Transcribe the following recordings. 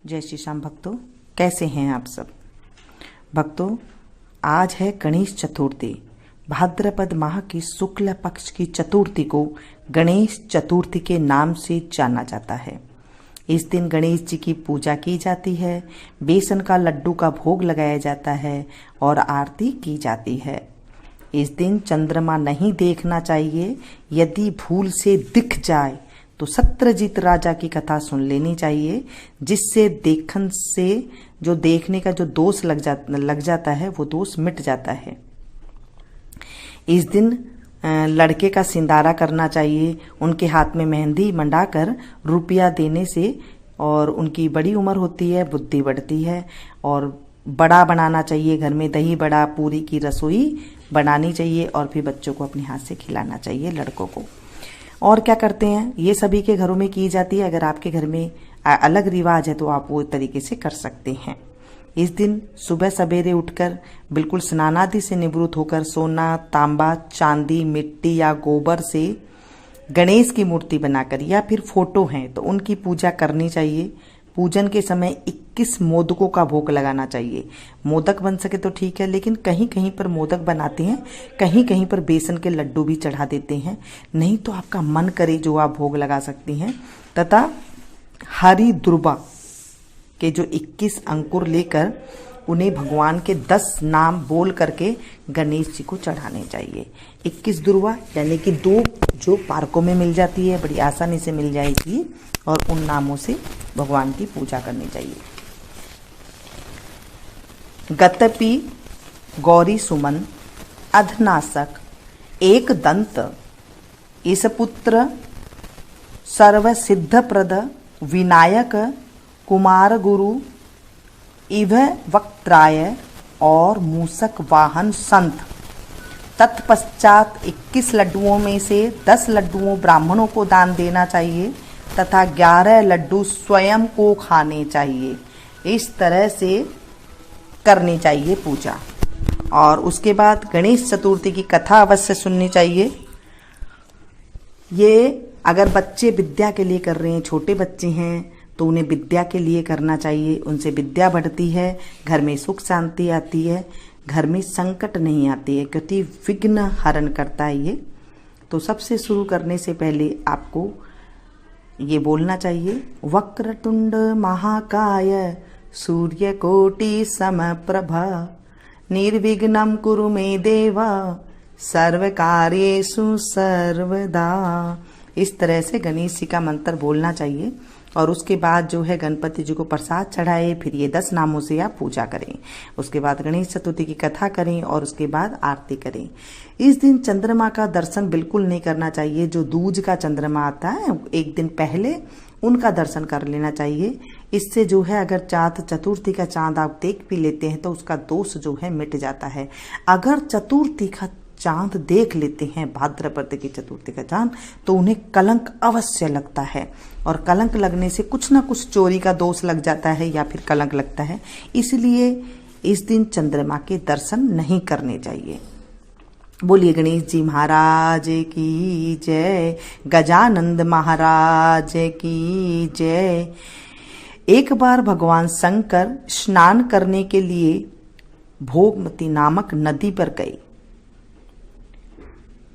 जय श्री श्याम भक्तों, कैसे हैं आप सब भक्तों। आज है गणेश चतुर्थी। भाद्रपद माह की शुक्ल पक्ष की चतुर्थी को गणेश चतुर्थी के नाम से जाना जाता है। इस दिन गणेश जी की पूजा की जाती है, बेसन का लड्डू का भोग लगाया जाता है और आरती की जाती है। इस दिन चंद्रमा नहीं देखना चाहिए। यदि भूल से दिख जाए तो सत्यजित राजा की कथा सुन लेनी चाहिए, जिससे देखन से जो देखने का जो दोष लग जाता है वो दोष मिट जाता है। इस दिन लड़के का सिंदारा करना चाहिए, उनके हाथ में मेहंदी मंडाकर रुपया देने से और उनकी बड़ी उम्र होती है, बुद्धि बढ़ती है। और बड़ा बनाना चाहिए, घर में दही बड़ा पूरी की रसोई बनानी चाहिए और फिर बच्चों को अपने हाथ से खिलाना चाहिए, लड़कों को। और क्या करते हैं, ये सभी के घरों में की जाती है। अगर आपके घर में अलग रिवाज है तो आप वो तरीके से कर सकते हैं। इस दिन सुबह सवेरे उठकर बिल्कुल स्नानादि से निवृत्त होकर सोना, तांबा, चांदी, मिट्टी या गोबर से गणेश की मूर्ति बनाकर या फिर फोटो हैं तो उनकी पूजा करनी चाहिए। पूजन के समय 21 मोदकों का भोग लगाना चाहिए। मोदक बन सके तो ठीक है, लेकिन कहीं कहीं पर मोदक बनाते हैं, कहीं कहीं पर बेसन के लड्डू भी चढ़ा देते हैं। नहीं तो आपका मन करे जो आप भोग लगा सकती हैं। तथा हरी दुर्वा के जो 21 अंकुर लेकर उन्हें भगवान के 10 नाम बोल करके गणेश जी को चढ़ाने चाहिए। 21 दुर्वा यानी कि 2 जो पार्कों में मिल जाती है, बड़ी आसानी से मिल जाएगी, और उन नामों से भगवान की पूजा करनी चाहिए। गतपि गौरी सुमन अधनासक एक दंत इस पुत्र सर्व सिद्ध प्रद विनायक कुमार गुरु इव वक्त्राय और मूसक वाहन संत। तत्पश्चात 21 लड्डुओं में से 10 लड्डुओं ब्राह्मणों को दान देना चाहिए तथा 11 लड्डू स्वयं को खाने चाहिए। इस तरह से करनी चाहिए पूजा। और उसके बाद गणेश चतुर्थी की कथा अवश्य सुननी चाहिए। ये अगर बच्चे विद्या के लिए कर रहे हैं, छोटे बच्चे हैं, तो उन्हें विद्या के लिए करना चाहिए। उनसे विद्या बढ़ती है, घर में सुख शांति आती है, घर में संकट नहीं आती है, क्योंकि विघ्न हरण करता है ये। तो सबसे शुरू करने से पहले आपको ये बोलना चाहिए, वक्रतुंड महाकाय सूर्यकोटि समप्रभा निर्विघ्नं कुरु मे देवा सर्वकार्येषु सर्वदा। इस तरह से गणेश जी का मंत्र बोलना चाहिए। और उसके बाद जो है गणपति जी को प्रसाद चढ़ाए, फिर ये 10 नामों से आप पूजा करें। उसके बाद गणेश चतुर्थी की कथा करें और उसके बाद आरती करें। इस दिन चंद्रमा का दर्शन बिल्कुल नहीं करना चाहिए। जो दूज का चंद्रमा आता है एक दिन पहले, उनका दर्शन कर लेना चाहिए। इससे जो है अगर चाँद चतुर्थी का चांद आप देख भी लेते हैं तो उसका दोष जो है मिट जाता है। अगर चतुर्थी का चांद देख लेते हैं, भाद्रपद की चतुर्थी का चांद, तो उन्हें कलंक अवश्य लगता है। और कलंक लगने से कुछ ना कुछ चोरी का दोष लग जाता है या फिर कलंक लगता है। इसलिए इस दिन चंद्रमा के दर्शन नहीं करने चाहिए। बोलिए गणेश जी महाराज की जय, गजानंद महाराज की जय। एक बार भगवान शंकर स्नान करने के लिए भोगमती नामक नदी पर गए।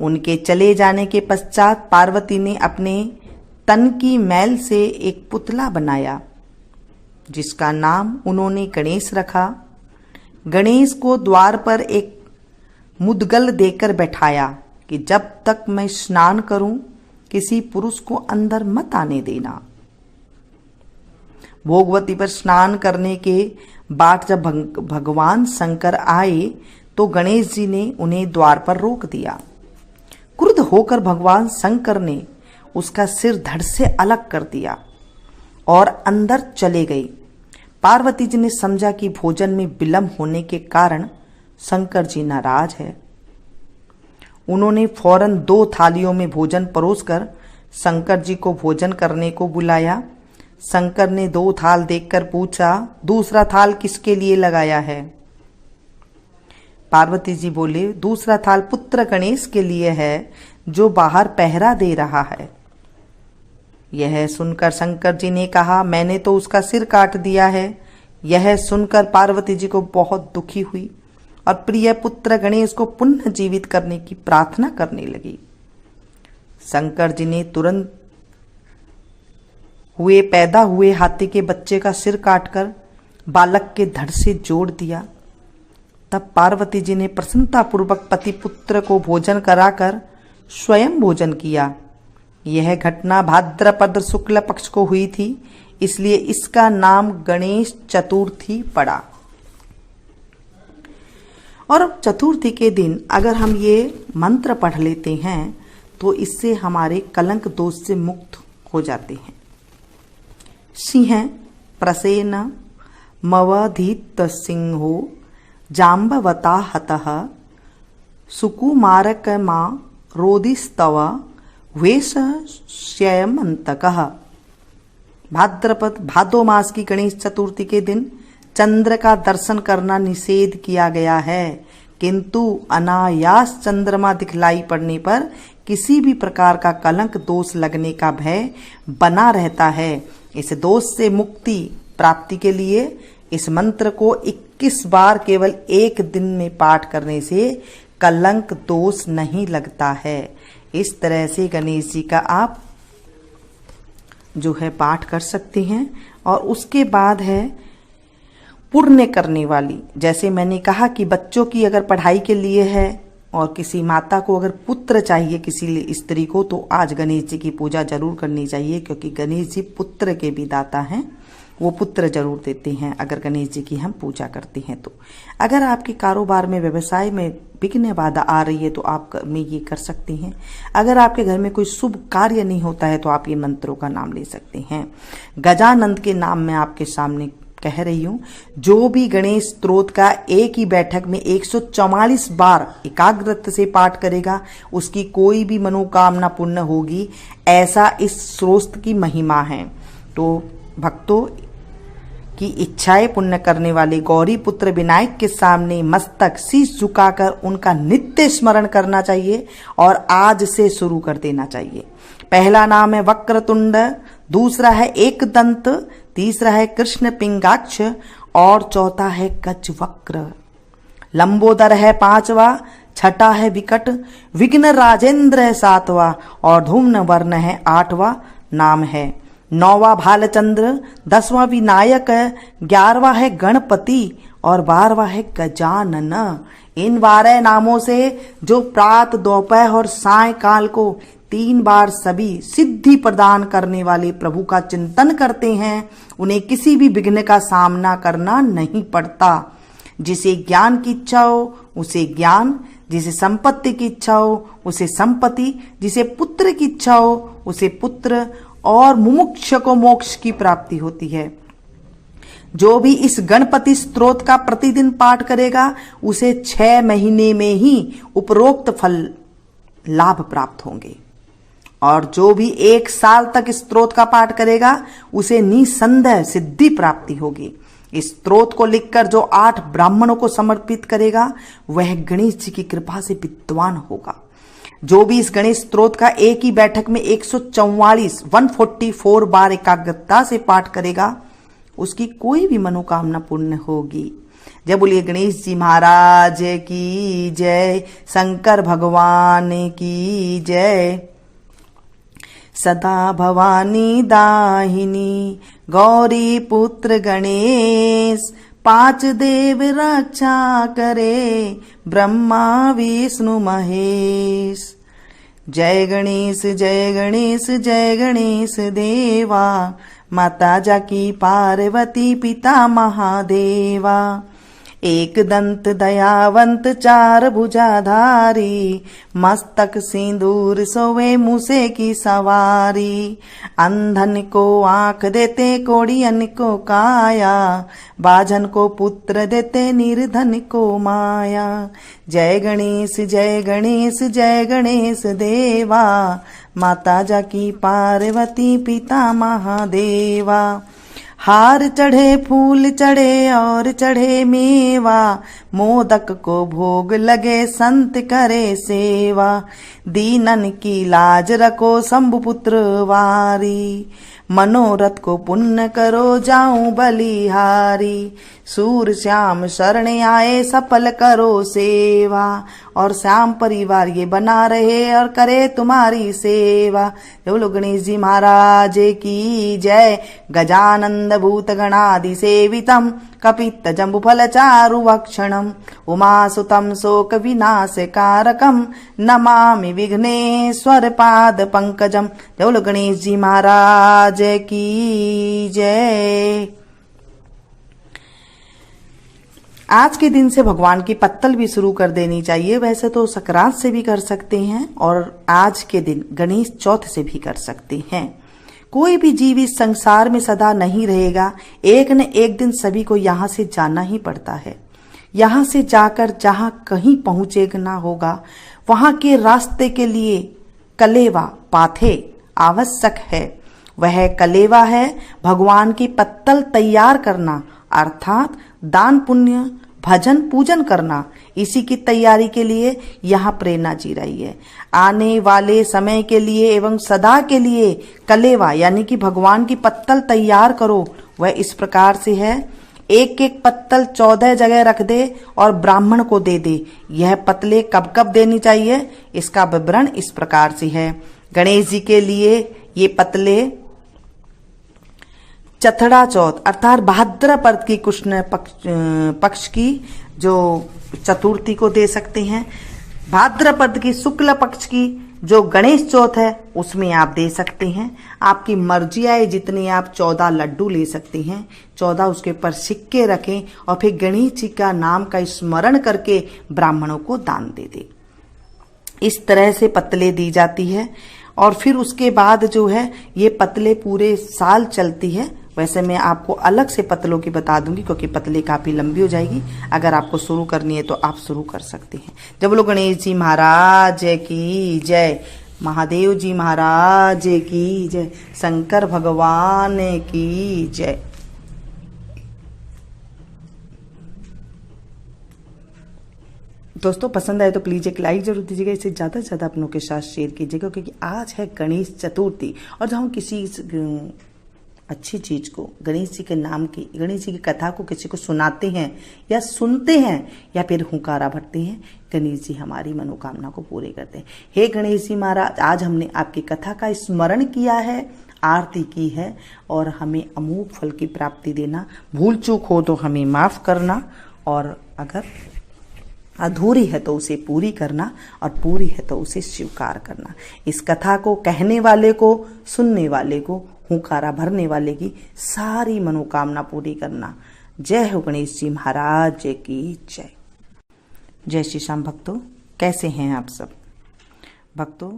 उनके चले जाने के पश्चात पार्वती ने अपने तन की मैल से एक पुतला बनाया, जिसका नाम उन्होंने गणेश रखा। गणेश को द्वार पर एक मुद्गल देकर बैठाया कि जब तक मैं स्नान करूं किसी पुरुष को अंदर मत आने देना। भोगवती पर स्नान करने के बाद जब भगवान शंकर आए तो गणेश जी ने उन्हें द्वार पर रोक दिया। क्रुद्ध होकर भगवान शंकर ने उसका सिर धड़ से अलग कर दिया और अंदर चले गए। पार्वती जी ने समझा कि भोजन में विलंब होने के कारण शंकर जी नाराज है। उन्होंने फौरन 2 थालियों में भोजन परोसकर शंकर जी को भोजन करने को बुलाया। शंकर ने 2 थाल देखकर पूछा, दूसरा थाल किसके लिए लगाया है? पार्वती जी बोले, दूसरा थाल पुत्र गणेश के लिए है, जो बाहर पहरा दे रहा है। यह सुनकर शंकर जी ने कहा, मैंने तो उसका सिर काट दिया है। यह सुनकर पार्वती जी को बहुत दुखी हुई और प्रिय पुत्र गणेश को पुनः जीवित करने की प्रार्थना करने लगी। शंकर जी ने तुरंत पैदा हुए हाथी के बच्चे का सिर काटकर बालक के धड़ से जोड़ दिया। तब पार्वती जी ने प्रसन्नतापूर्वक पति पुत्र को भोजन कराकर स्वयं भोजन किया। यह घटना भाद्रपद शुक्ल पक्ष को हुई थी, इसलिए इसका नाम गणेश चतुर्थी पड़ा। और चतुर्थी के दिन अगर हम ये मंत्र पढ़ लेते हैं तो इससे हमारे कलंक दोष से मुक्त हो जाते हैं। सिंह प्रसेन मवधीत सिंहो जाम्बवता हतः सुकुमारकमा रोदिस्तव वेश श्ययमंतकः। भादो मास की गणेश चतुर्थी के दिन चंद्र का दर्शन करना निषेध किया गया है, किंतु अनायास चंद्रमा दिखलाई पड़ने पर किसी भी प्रकार का कलंक दोष लगने का भय बना रहता है। इस दोष से मुक्ति प्राप्ति के लिए इस मंत्र को 21 बार केवल एक दिन में पाठ करने से कलंक दोष नहीं लगता है। इस तरह से गणेश जी का आप जो है पाठ कर सकते हैं। और उसके बाद है पुण्य करने वाली, जैसे मैंने कहा कि बच्चों की अगर पढ़ाई के लिए है और किसी माता को अगर पुत्र चाहिए किसी स्त्री को, तो आज गणेश जी की पूजा जरूर करनी चाहिए, क्योंकि गणेश जी पुत्र के भी दाता हैं, वो पुत्र जरूर देते हैं अगर गणेश जी की हम पूजा करते हैं तो। अगर आपके कारोबार में व्यवसाय में विघ्न बाधा आ रही है तो आप में ये कर सकते हैं। अगर आपके घर में कोई शुभ कार्य नहीं होता है तो आप ये मंत्रों का नाम ले सकते हैं। गजानंद के नाम में आपके सामने कह रही हूं, जो भी गणेश स्तोत्र का एक ही बैठक में 144 बार एकाग्रता से पाठ करेगा उसकी कोई भी मनोकामना पूर्ण होगी, ऐसा इस स्तोत्र की महिमा है। तो भक्तों की इच्छाएं पूर्ण करने वाले गौरी पुत्र विनायक के सामने मस्तक शीश झुकाकर उनका नित्य स्मरण करना चाहिए और आज से शुरू कर देना चाहिए। पहला नाम है वक्रतुंड, दूसरा है एकदंत, तीसरा है कृष्ण पिंगाक्ष और चौथा है गजवक्र। लंबोदर है पांचवा, छठा है विकट, विघ्न राजेंद्र है सातवा और धूम्न वर्ण है आठवां नाम है। नौवां भालचंद्र, 10वां विनायक है, 11वां है गणपति और 12वां है गजानन। इन 12 नामों से जो प्रातः दोपहर और सायंकाल को 3 बार सभी सिद्धि प्रदान करने वाले प्रभु का चिंतन करते हैं, उन्हें किसी भी विघ्न का सामना करना नहीं पड़ता। जिसे ज्ञान की इच्छा हो उसे ज्ञान, जिसे संपत्ति की इच्छा हो उसे संपत्ति, जिसे पुत्र की इच्छा हो उसे पुत्र और मुमुक्ष को मोक्ष की प्राप्ति होती है। जो भी इस गणपति स्तोत्र का प्रतिदिन पाठ करेगा उसे 6 महीने में ही उपरोक्त फल लाभ प्राप्त होंगे और जो भी 1 साल तक इस स्तोत्र का पाठ करेगा उसे निसंदेह सिद्धि प्राप्ति होगी। इस स्तोत्र को लिखकर जो 8 ब्राह्मणों को समर्पित करेगा वह गणेश जी की कृपा से विद्वान होगा। जो भी इस गणेश स्तोत्र का एक ही बैठक में 144 बार एकाग्रता से पाठ करेगा उसकी कोई भी मनोकामना पूर्ण होगी। जय बोलिए गणेश जी महाराज की जय, शंकर भगवान की जय। सदा भवानी दाहिनी गौरी पुत्र गणेश, 5 देव रक्षा करे ब्रह्मा विष्णु महेश। जय गणेश जय गणेश जय गणेश देवा, माता जाकी पार्वती पिता महादेवा। एक दंत दयावंत 4 भुजाधारी, मस्तक सिंदूर सोवे मूसे की सवारी। अंधन को आंख देते कोड़ियन को काया, बाझन को पुत्र देते निर्धन को माया। जय गणेश जय गणेश जय गणेश देवा, माता जाकी पार्वती पिता महादेवा। हार चढ़े फूल चढ़े और चढ़े मेवा, मोदक को भोग लगे संत करे सेवा। दीनन की लाज रखो शंभुपुत्र वारी, मनोरथ को पुण्य करो जाऊं बलिहारी। सूर श्याम शरण आए सफल करो सेवा, और श्याम परिवार ये बना रहे और करे तुम्हारी सेवा। बोलो गणेश जी महाराज की जय। गजानंद भूत गणादि सेवितम, कपित्त जम्बु फल चारु भक्षणम, उमासुतम शोक विनाश कारकम, नमामि विघ्नेश्वर पाद पंकजम। बोलो गणेश जी महाराज की जय। आज के दिन से भगवान की पत्तल भी शुरू कर देनी चाहिए। वैसे तो संक्रांत से भी कर सकते हैं और आज के दिन गणेश चौथ से भी कर सकते हैं। कोई भी जीव इस संसार में सदा नहीं रहेगा, एक न एक दिन सभी को यहाँ से जाना ही पड़ता है। यहाँ से जाकर जहाँ कहीं पहुंचना होगा, वहां के रास्ते के लिए कलेवा पाथे आवश्यक है। वह कलेवा है भगवान की पत्तल तैयार करना, अर्थात दान पुण्य भजन पूजन करना। इसी की तैयारी के लिए यहाँ प्रेरणा जी रही है। आने वाले समय के लिए एवं सदा के लिए कलेवा यानी कि भगवान की पत्तल तैयार करो। वह इस प्रकार से है, एक एक पत्तल 14 जगह रख दे और ब्राह्मण को दे दे। यह पत्तलें कब कब देनी चाहिए, इसका विवरण इस प्रकार से है। गणेश जी के लिए ये पत्तलें चथड़ा चौथ अर्थात भाद्रपद की कृष्ण पक्ष की जो चतुर्थी को दे सकते हैं। भाद्रपद की शुक्ल पक्ष की जो गणेश चौथ है उसमें आप दे सकते हैं। आपकी मर्जी आए जितने आप 14 लड्डू ले सकते हैं, 14 उसके ऊपर सिक्के रखें और फिर गणेश जी का नाम का स्मरण करके ब्राह्मणों को दान दे दे। इस तरह से पत्तलें दी जाती है और फिर उसके बाद जो है ये पत्तलें पूरे साल चलती है। वैसे मैं आपको अलग से पत्तलों की बता दूंगी क्योंकि पत्तलें काफी लंबी हो जाएगी। अगर आपको शुरू करनी है तो आप शुरू कर सकते हैं। जब बोलो गणेश जी महाराज की जय, महादेव जी महाराज की जय, शंकर भगवान की जय। दोस्तों पसंद आए तो प्लीज एक लाइक जरूर दीजिएगा, इसे ज्यादा से ज्यादा अपनों के साथ शेयर कीजिएगा क्योंकि आज है गणेश चतुर्थी। और जब हम किसी अच्छी चीज को गणेश जी के नाम की, गणेश जी की कथा को किसी को सुनाते हैं या सुनते हैं या फिर हुंकारा भरते हैं, गणेश जी हमारी मनोकामना को पूरे करते हैं। हे गणेश जी महाराज, आज हमने आपकी कथा का स्मरण किया है, आरती की है और हमें अमोघ फल की प्राप्ति देना। भूल चूक हो तो हमें माफ करना और अगर अधूरी है तो उसे पूरी करना और पूरी है तो उसे स्वीकार करना। इस कथा को कहने वाले को, सुनने वाले को, हुंकारा भरने वाले की सारी मनोकामना पूरी करना। जय हो गणेश जी महाराज की जय। जय श्री श्याम भक्तों, कैसे हैं आप सब भक्तों।